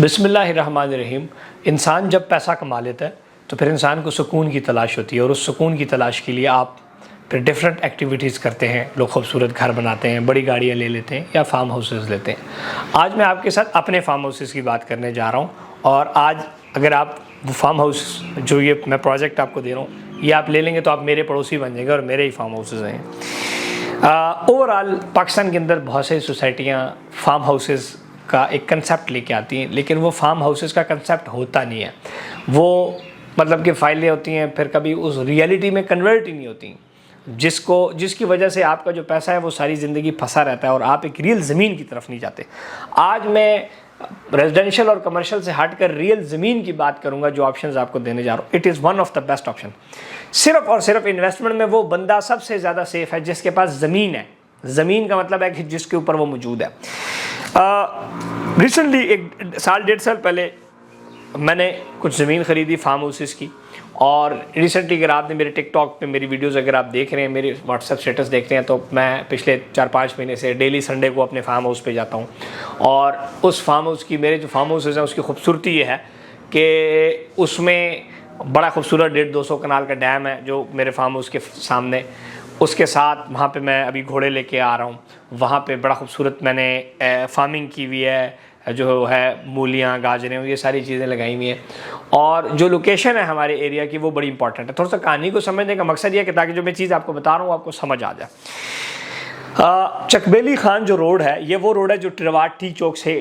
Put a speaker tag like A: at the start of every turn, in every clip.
A: बिस्मिल्लाहिर्रहमानिर्रहीम। इंसान जब पैसा कमा लेता है तो फिर इंसान को सुकून की तलाश होती है और उस सुकून की तलाश के लिए आप फिर डिफरेंट एक्टिविटीज़ करते हैं। लोग खूबसूरत घर बनाते हैं, बड़ी गाड़ियाँ ले लेते हैं या फार्म हाउसेस लेते हैं। आज मैं आपके साथ अपने फार्म हाउसेस की बात करने जा रहा हूँ और आज अगर आप फार्म हाउस जो ये मैं प्रोजेक्ट आपको दे रहा हूँ ये आप ले लेंगे तो आप मेरे पड़ोसी बन जाएंगे और मेरे ही फार्म हाउसेस हैं। ओवरऑल पाकिस्तान के अंदर बहुत सारी सोसाइटियाँ फार्म हाउसेस का एक कंसेप्ट लेके आती हैं, लेकिन वो फार्म हाउसेस का कंसेप्ट होता नहीं है। वो मतलब कि फाइलें होती हैं, फिर कभी उस रियलिटी में कन्वर्ट ही नहीं होती, जिसकी वजह से आपका जो पैसा है वो सारी ज़िंदगी फंसा रहता है और आप एक रियल ज़मीन की तरफ नहीं जाते। आज मैं रेजिडेंशियल और कमर्शियल से हटकर रियल ज़मीन की बात करूंगा जो ऑप्शंस आपको देने जा रहा हूँ। It is one of the best option. सिर्फ और सिर्फ इन्वेस्टमेंट में वो बंदा सबसे ज़्यादा सेफ है जिसके पास ज़मीन है। ज़मीन का मतलब है कि जिसके ऊपर वो मौजूद है। रिसेंटली एक साल डेढ़ साल पहले मैंने कुछ ज़मीन ख़रीदी फार्म हाउसेस की, और रिसेंटली अगर आपने मेरे टिकटॉक पे मेरी वीडियोस अगर आप देख रहे हैं, मेरे व्हाट्सएप स्टेटस देख रहे हैं, तो मैं पिछले 4-5 महीने से डेली संडे को अपने फार्म हाउस पे जाता हूँ। और उस फार्म हाउस की, मेरे जो फार्म हाउसेस हैं उसकी खूबसूरती ये है कि उसमें बड़ा खूबसूरत 150-200 कनाल का डैम है जो मेरे फार्म हाउस के सामने। उसके साथ वहाँ पे मैं अभी घोड़े लेके आ रहा हूँ, वहाँ पे बड़ा खूबसूरत मैंने फार्मिंग की हुई है, जो है मूलियाँ, गाजरें, ये सारी चीज़ें लगाई हुई हैं। और जो लोकेशन है हमारे एरिया की वो बड़ी इंपॉर्टेंट है। थोड़ा सा कहानी को समझने का मकसद ये है कि ताकि जो मैं चीज़ आपको बता रहा हूँ आपको समझ आ जाए। चकबेली खान जो रोड है ये वो रोड है जो टिरवाट टी चौक से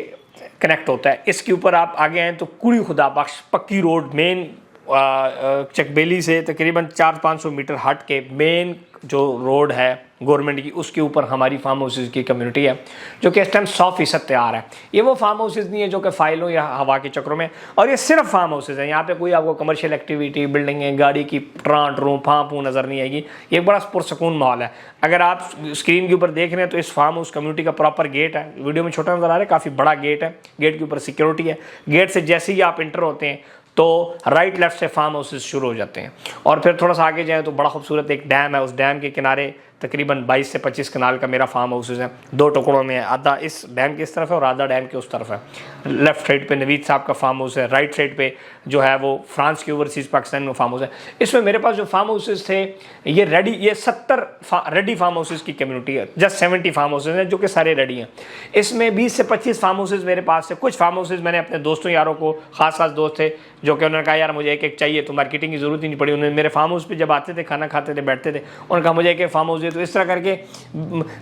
A: कनेक्ट होता है। इसके ऊपर आप आगे आएँ तो कुड़ी खुदा बख्श पक्की रोड, मेन चकबेली से तकरीबन 400-500 मीटर हट के मेन जो रोड है गवर्नमेंट की, उसके ऊपर हमारी फार्म हाउसेस की कम्युनिटी है जो कि इस टाइम 100% तैयार है। ये वो फार्म हाउसेस नहीं है जो कि फाइलों या हवा के चक्रों में, और ये सिर्फ फार्म हाउसेस हैं। यहाँ पे कोई आपको कमर्शियल एक्टिविटी, बिल्डिंगें, गाड़ी की ट्रांट रूम फांपू नज़र नहीं आएगी। ये एक बड़ा पुरसकून माहौल है। अगर आप स्क्रीन के ऊपर देख रहे हैं तो इस फार्म हाउस कम्युनिटी का प्रॉपर गेट है। वीडियो में छोटा नज़र आ रहा है, काफ़ी बड़ा गेट है। गेट के ऊपर सिक्योरिटी है। गेट से जैसे ही आप इंटर होते हैं तो राइट लेफ्ट से फार्म हाउसेस शुरू हो जाते हैं, और फिर थोड़ा सा आगे जाएं तो बड़ा खूबसूरत एक डैम है। उस डैम के किनारे तकरीबन 22 से 25 कनाल का मेरा फार्म हाउसेस है। 2 टुकड़ों में है, आधा इस डैम के इस तरफ है और आधा डैम के उस तरफ है। लेफ्ट साइड पे नवीद साहब का फार्म हाउस है, राइट साइड पे जो है वो फ्रांस के ओवरसीज़ पाकिस्तान में फार्म हाउस है। इसमें मेरे पास जो फार्म हाउसेस थे ये 70 रेडी फार्म हाउसेस की कम्युनिटी है। जस्ट 70 फार्म हाउसेस हैं जो कि सारे रेडी हैं। इसमें 20 से 25 फार्म हाउसेस मेरे पास है। कुछ फार्म हाउसेस मैंने अपने दोस्तों यारों को, खास दोस्त थे जो कि उन्होंने कहा यार मुझे एक चाहिए, तो मार्केटिंग की ज़रूरत ही नहीं पड़ी। उन्होंने मेरे फार्म हाउस पे जब आते थे, खाना खाते थे, बैठते थे, उन्होंने कहा मुझे एक फार्म हाउस है। तो इस तरह करके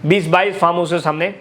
A: 20-22 फार्म हाउसेस हमने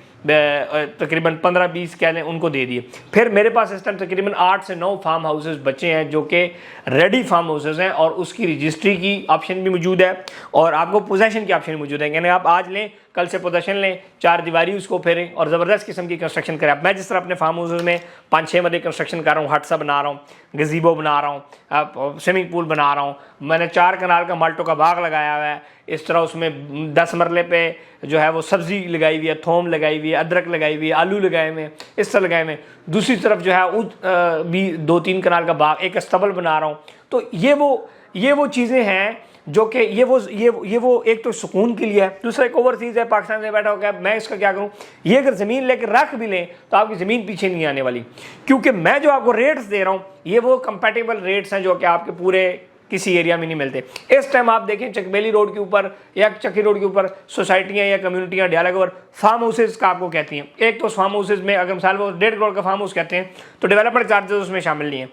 A: तकरीबन 15-20 कह लें उनको दे दिए। फिर मेरे पास इस टाइम तकरीबन 8 से 9 फार्म हाउसेस बचे हैं जो कि रेडी फार्म हाउसेस हैं, और उसकी रजिस्ट्री की ऑप्शन भी मौजूद है और आपको पोजेशन की ऑप्शन मौजूद है। यानी आप आज लें, कल से पोजेशन लें, 4 दीवारी उसको फेरें और ज़बरदस्त किस्म की कंस्ट्रक्शन करें। मैं जिस तरह अपने फार्म हाउसेस में 5-6 मदे कंस्ट्रक्शन कर रहा हूँ, हट सा बना रहा हूँ, गजीबो बना रहा हूँ, स्विमिंग पूल बना रहा हूँ, मैंने 4 कनाल का माल्टो का बाग लगाया हुआ है। इस तरह उसमें 10 मरले पे जो है वो सब्ज़ी लगाई हुई है, थोम लगाई हुई है, अदरक लगाई हुई है, आलू लगाए हुए हैं, इस तरह लगाए हुए हैं। दूसरी तरफ जो है भी 2-3 कनाल का बाग, एक अस्तबल बना रहा हूँ। तो ये वो चीज़ें हैं जो कि ये वो एक तो सुकून के लिए है, दूसरा एक ओवरसीज़ है, पाकिस्तान से बैठा होगा मैं इसका क्या करूं। ये अगर ज़मीन लेकर रख भी लें तो आपकी ज़मीन पीछे नहीं आने वाली, क्योंकि मैं जो आपको रेट्स दे रहा हूं ये वो कंपैटिबल रेट्स हैं जो कि आपके पूरे किसी एरिया में नहीं मिलते। इस टाइम आप देखें चकबेली रोड के ऊपर या चक्की रोड के ऊपर सोसाइटियाँ या कम्युनिटियाँ डियाला के ऊपर फार्म हाउसेज का आपको कहती हैं। एक तो फार्म हाउसेज में अगर मिसाल वो 1.5 करोड़ का फार्म हाउस कहते हैं तो डेवलपमेंट चार्जेस उसमें शामिल नहीं है।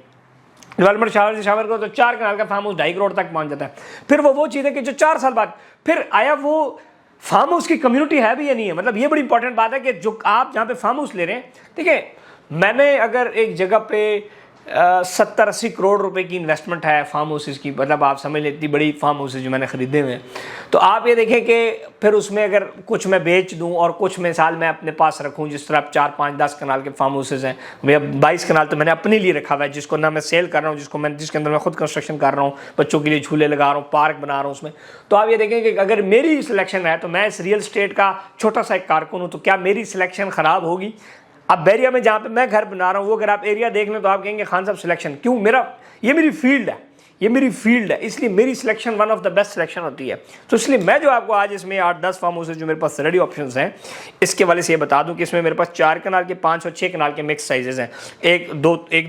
A: डेवलपमेंट चार्ज शामिल करो तो 4 कनाल का फार्म हाउस 2.5 करोड़ तक पहुंच जाता है। फिर वो चीज़ है कि जो 4 साल बाद फिर आया वो फार्म हाउस की कम्युनिटी है भी या नहीं है। मतलब ये बड़ी इंपॉर्टेंट बात है कि जो आप जहाँ पे फार्म हाउस ले रहे हैं, ठीक है, मैंने अगर एक जगह पे 70-80 करोड़ रुपए की इन्वेस्टमेंट है फार्म हाउसेस की, मतलब आप समझ लें इतनी बड़ी फार्म हाउसेस जो मैंने ख़रीदे हुए हैं। तो आप ये देखें कि फिर उसमें अगर कुछ मैं बेच दूं और कुछ मिसाल मैं अपने पास रखूं, जिस तरह 4-5-10 कनाल के फार्म हाउसेस हैं, भैया 22 कनाल तो मैंने अपने लिए रखा हुआ है, जिसको ना मैं सेल कर रहा हूँ, जिसके अंदर मैं खुद कंस्ट्रक्शन कर रहा हूँ, बच्चों के लिए झूले लगा रहा हूँ, पार्क बना रहा हूँ उसमें। तो आप ये देखें कि अगर मेरी सिलेक्शन है तो मैं इस रियल स्टेट का छोटा सा एक कारकुन हूँ, तो क्या मेरी सिलेक्शन ख़राब होगी? अब बैरिया में जहाँ पे मैं घर बना रहा हूँ वो अगर आप एरिया देख लें तो आप कहेंगे खान साहब सिलेक्शन क्यों, ये मेरी फील्ड है, ये मेरी फील्ड है, इसलिए मेरी selection one of the best selection होती है। तो इसलिए मैं जो आपको आज इसमें 8-10 फार्म हाउसेज जो मेरे पास रेडी ऑप्शंस हैं, इसके वाले से ये बता दूं कि इसमें मेरे पास 4 कनाल के, 5 और 6 कनाल के मिक्स साइजेस हैं। एक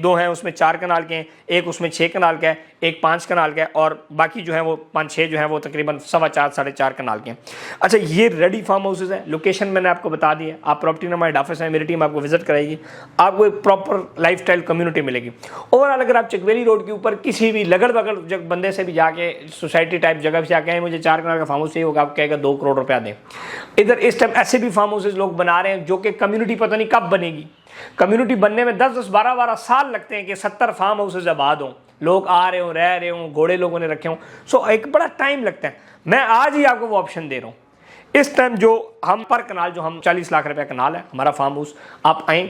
A: दो हैं उसमें 4 कनाल के हैं, एक उसमें 6 कनाल का है, एक 5 कनाल का है, और बाकी जो है वो 5-6 जो है वो तकरीबन 4.25-4.5 कनाल के हैं। अच्छा, ये रेडी फार्म हाउसेज हैं। लोकेशन मैंने आपको बता दी है। आप प्रॉपर्टी नंबर हेड ऑफिस है, मेरी टीम आपको विजिट कराएगी, आपको एक प्रॉपर लाइफस्टाइल कम्युनिटी मिलेगी। ओवरऑल अगर आप चकवेली रोड के ऊपर किसी भी लगड़ बगड़ बंदे से भी जाके सोसाइटी टाइप जगह से जाके मुझे 4 कनाल का फार्म हाउस चाहिए होगा, आप कहेगा 2 करोड़ रुपया दें। इधर इस टाइम ऐसे भी फार्म हाउसेज लोग बना रहे हैं जो कि कम्युनिटी पता नहीं कब बनेगी। कम्युनिटी बनने में 10-10, 12-12 साल लगते हैं कि 70 फार्म हाउसेज आबाद हों, लोग आ रहे हों, रह रहे हों, घोड़े लोगों ने रखे हों। सो एक बड़ा टाइम लगता है। मैं आज ही आपको वो ऑप्शन दे रहा हूँ। इस टाइम जो हम पर कनाल, जो हम 40 लाख रुपया कनाल है हमारा फार्म हाउस, आप आएँ,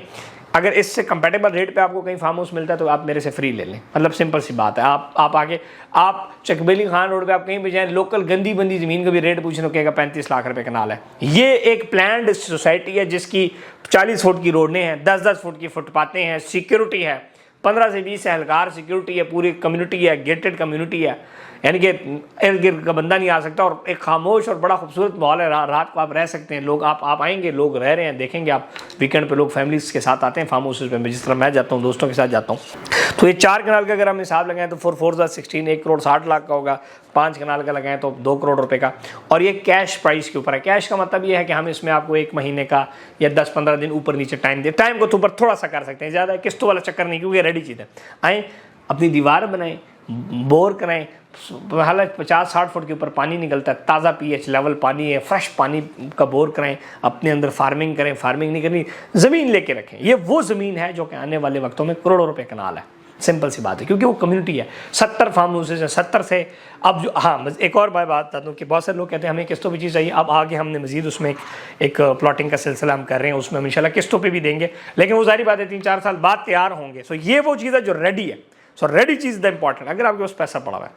A: अगर इससे कंपेटेबल रेट पे आपको कहीं फार्म हाउस मिलता है तो आप मेरे से फ्री ले लें। मतलब सिंपल सी बात है। आप आगे आप चकबेली खान रोड पे आप कहीं भी जाएं, लोकल गंदी बंदी ज़मीन का भी रेट पूछने कहेगा 35 लाख रुपए कनाल है। ये एक प्लान्ड सोसाइटी है जिसकी 40 फुट की रोडें हैं, 10-10 फुट की फुटपाथें हैं, सिक्योरिटी है, 15 से 20 एहलकार सिक्योरिटी है, पूरी कम्युनिटी है, गेटेड कम्युनिटी है, यानी कि इर्द गिर्द का बंदा नहीं आ सकता, और एक खामोश और बड़ा खूबसूरत माहौल है। रात को आप रह सकते हैं, लोग आप आएंगे, लोग रह रहे हैं, देखेंगे आप। वीकेंड पे लोग फैमिलीज के साथ आते हैं फार्म हाउसेज पे, जिस तरह मैं जाता हूँ, दोस्तों के साथ जाता हूँ। तो ये 4 कनाल का अगर हम हिसाब लगाएं तो 4-4-16 1 करोड़ 60 लाख का होगा। 5 कनाल का लगाएं तो 2 करोड़ रुपए का, और ये कैश प्राइस के ऊपर है। कैश का मतलब ये है कि हम इसमें आपको 1 महीने का या 10-15 दिन ऊपर नीचे टाइम दे, टाइम को तो ऊपर थोड़ा सा कर सकते हैं, ज़्यादा किस्तों वाला चक्कर नहीं, क्योंकि रेडी चीज़ है। आएँ, अपनी दीवार बनाएं, बोर कराएं, हालांकि 50-60 फुट के ऊपर पानी निकलता है, ताज़ा पीएच लेवल पानी है, फ्रेश पानी का बोर कराएं, अपने अंदर फार्मिंग करें। फार्मिंग नहीं करनी, ज़मीन लेके रखें। ये वो ज़मीन है जो कि आने वाले वक्तों में करोड़ों रुपए कनाल है। सिंपल सी बात है, क्योंकि वो कम्युनिटी है। 70 फार्म हाउसेज हैं, 70 से अब जो, हाँ एक और बात बता दूँ कि बहुत सारे लोग कहते हैं हमें किस्तों पे चीज़ चाहिए। अब आगे हमने मजीद उसमें एक प्लॉटिंग का सिलसिला हम कर रहे हैं, उसमें हम इंशाल्लाह किस्तों पे भी देंगे, लेकिन वो सारी बातें 3-4 साल बाद तैयार होंगे। सो ये वो चीज़ है जो रेडी है। So ready cheese the important. अगर आपके पास पैसा पड़ा हुआ है,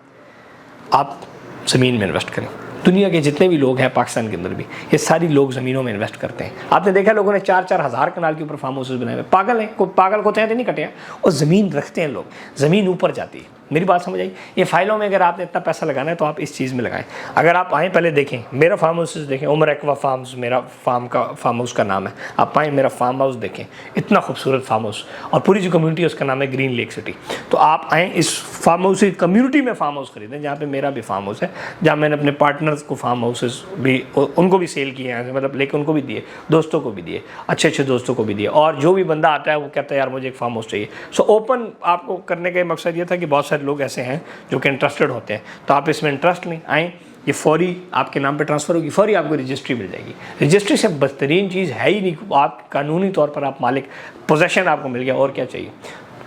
A: आप ज़मीन में इन्वेस्ट करें। दुनिया के जितने भी लोग हैं, पाकिस्तान के अंदर भी, ये सारी लोग ज़मीनों में इन्वेस्ट करते हैं। आपने देखा लोगों ने 4-4 हज़ार कनाल के ऊपर फार्म हाउसेज बनाए हुए। पागल हैं, कोई पागल को तहत नहीं कटे हैं, और ज़मीन रखते हैं लोग, ज़मीन ऊपर जाती है। मेरी बात समझ आई? ये फाइलों में अगर आपने इतना पैसा लगाना है तो आप इस चीज़ में लगाएं। अगर आप आएँ, पहले देखें मेरा फार्म हाउस देखें, उमर एक्वा फार्म्स मेरा फार्म हाउस का नाम है। आप आएँ, मेरा फार्म हाउस देखें, इतना खूबसूरत फार्म हाउस, और पूरी जो कम्युनिटी है उसका नाम है ग्रीन लेक सिटी। तो आप आएँ, इस फार्म हाउस की कम्युनिटी में फार्म हाउस खरीदें, जहाँ पे मेरा भी फार्म हाउस है, जहाँ मैंने अपने पार्टनर्स को फार्म हाउसेस भी, उनको भी सेल किए हैं, मतलब लेके उनको भी दिए, दोस्तों को भी दिए, अच्छे अच्छे दोस्तों को भी दिए। और जो भी बंदा आता है वो कहता है यार मुझे एक फार्म हाउस चाहिए। सो ओपन आपको करने का मकसद ये था कि बहुत सारे लोग ऐसे हैं जो कि इंटरेस्टेड होते हैं, तो आप इसमें इंटरेस्ट लें, आएँ, ये फौरी आपके नाम पे ट्रांसफ़र होगी, फौरी आपको रजिस्ट्री मिल जाएगी। रजिस्ट्री से बदतरीन चीज़ है ही नहीं, आप कानूनी तौर पर आप मालिक, पोजेशन आपको मिल गया, और क्या चाहिए।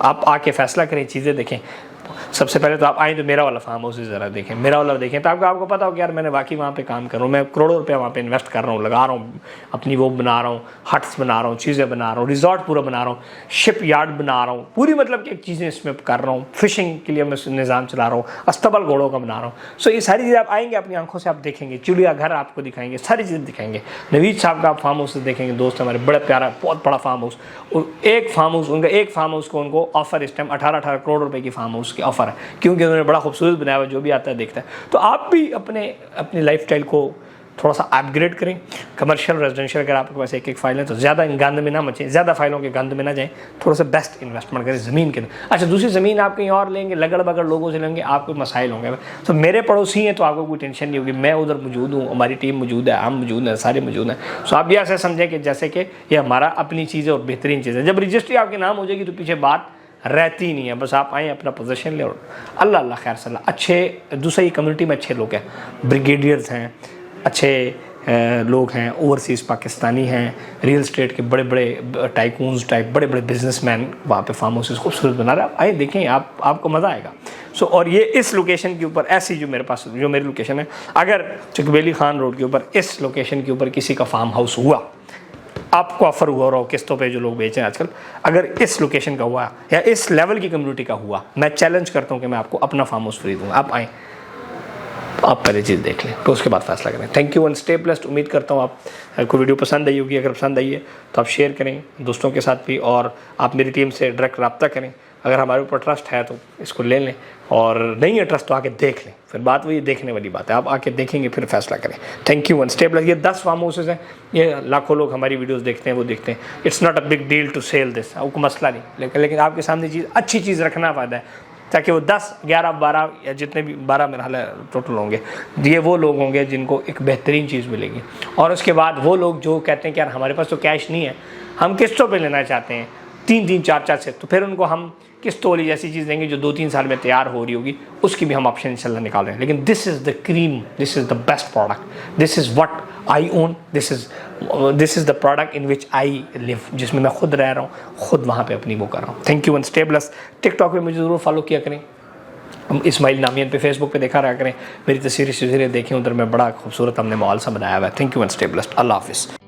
A: आप आके फैसला करें, चीज़ें देखें। सबसे पहले तो आप आएँ तो मेरा वाला फार्म हाउस ज़रा देखें, मेरा वाला देखें, तो आपको पता हो कि यार मैंने वाकई वहाँ पे काम कर रहा हूँ, मैं करोड़ों रुपया वहाँ पे इन्वेस्ट कर रहा हूँ, लगा रहा हूँ, अपनी वो बना रहा हूँ, हट्स बना रहा हूँ, चीज़ें बना रहा हूँ, रिजॉर्ट पूरा बना रहा हूँ, शिप यार्ड बना रहा हूँ, पूरी मतलब कि चीज़ें इसमें कर रहा हूँ, फिशिंग के लिए मैं निज़ाम चला रहा हूँ, अस्तबल घोड़ों का बना रहा हूँ। सो ये सारी चीज़ें आप आएँगे, अपनी आंखों से आप देखेंगे, चिड़ियाघर आपको दिखाएंगे, सारी चीज़ें दिखाएंगे। नवीद साहब का आप फार्म हाउस देखेंगे, दोस्त हमारे, बड़ा प्यारा बहुत बड़ा फार्म हाउस, और एक फार्म हाउस उनका, एक फार्म हाउस को उनको ऑफर इस टाइम 18-18 करोड़ रुपए की फार्म हाउस की ऑफर है, क्योंकि उन्होंने बड़ा खूबसूरत बनाया हुआ, जो भी आता है देखता है। तो आप भी अपनी लाइफस्टाइल को थोड़ा सा अपग्रेड करें। कमर्शियल रेजिडेंशियल अगर आपके पास एक फाइल है तो ज़्यादा गंद में ना मचें, ज़्यादा फाइलों के गंद में ना जाएं, थोड़ा सा बेस्ट इन्वेस्टमेंट करें ज़मीन के अंदर। अच्छा, दूसरी ज़मीन आप कहीं और लेंगे, लगड़ बगड़ लोगों से लेंगे, आपको मसाइल होंगे। तो मेरे पड़ोसी हैं तो आपको कोई टेंशन नहीं होगी, मैं उधर मौजूद हूँ, हमारी टीम मौजूद है, हम मौजूद हैं, सारे मौजूद हैं। सो आप ये ऐसे समझें कि जैसे कि ये हमारा अपनी चीज़ है और बेहतरीन चीज़ है। जब रजिस्ट्री आपके नाम हो जाएगी तो पीछे बात रहती नहीं है, बस आप आएँ, अपना पोजीशन ले, और अल्लाह अल्लाह खैर सल्ला। अच्छे दूसरी कम्युनिटी में अच्छे लोग हैं, ब्रिगेडियर्स हैं, अच्छे लोग हैं, ओवरसीज़ पाकिस्तानी हैं, रियल स्टेट के बड़े बड़े टाइकून्स टाइप बड़े बड़े बिजनेसमैन वहाँ पे फार्म हाउसेस खूबसूरत बना रहे हैं। आइए देखें, आपको मज़ा आएगा। सो और ये इस लोकेशन के ऊपर, ऐसी जो मेरे पास जो मेरी लोकेशन है, अगर चकबेली खान रोड के ऊपर इस लोकेशन के ऊपर किसी का फार्म हाउस हुआ, आपको ऑफर हुआ और किस्तों पे जो लोग बेच रहे हैं आजकल, अगर इस लोकेशन का हुआ या इस लेवल की कम्युनिटी का हुआ, मैं चैलेंज करता हूँ कि मैं आपको अपना फार्म हाउस फ्री दूँगा। आप आएँ, आप पहले चीज़ देख लें, तो उसके बाद फैसला करें। Thank you and stay blessed. उम्मीद करता हूँ आपको वीडियो पसंद आई होगी। अगर पसंद आई है तो आप शेयर करें दोस्तों के साथ भी, और आप मेरी टीम से डायरेक्ट रब्ता करें। अगर हमारे ऊपर ट्रस्ट है तो इसको ले लें, और नहीं है ट्रस्ट तो आके देख लें। फिर बात वही देखने वाली बात है, आप आके देखेंगे फिर फैसला करें। Thank you unstable. ये 10 फार्म हाउसेज हैं, ये लाखों लोग हमारी वीडियोस देखते हैं, वो देखते हैं। It's not a big deal to sell this, कोई मसला नहीं, लेकिन आपके सामने चीज़ अच्छी चीज़ रखना फ़ायदा है, ताकि वो 10, 11, 12 या जितने भी 12 मेरा हाल है टोटल होंगे, ये वो लोग होंगे जिनको एक बेहतरीन चीज़ मिलेगी। और उसके बाद वो लोग जो कहते हैं कि यार हमारे पास तो कैश नहीं है, हम किस्तों पे लेना चाहते हैं 3-3, 4-4 से, तो फिर उनको हम किस्तों वाली जैसी चीज़ देंगे जो 2-3 साल में तैयार हो रही होगी, उसकी भी हम ऑप्शन इंशाल्लाह निकाल रहे हैं। लेकिन this is the cream, this is the best product, this is what I own, this is the product in which I live, जिसमें मैं खुद रह रहा हूँ, खुद वहाँ पे अपनी वो कर रहा हूँ। Thank you unstable. टिकटॉक पे मुझे ज़रूर फॉलो किया करें, इस्माइल नामियन पे फेसबुक पे देखा रहा करें, मेरी तस्वीरें देखें, उधर में बड़ा खूबसूरत हमने माहौल सा बनाया हुआ है। Thank you unstable. अल्लाह हाफिज़।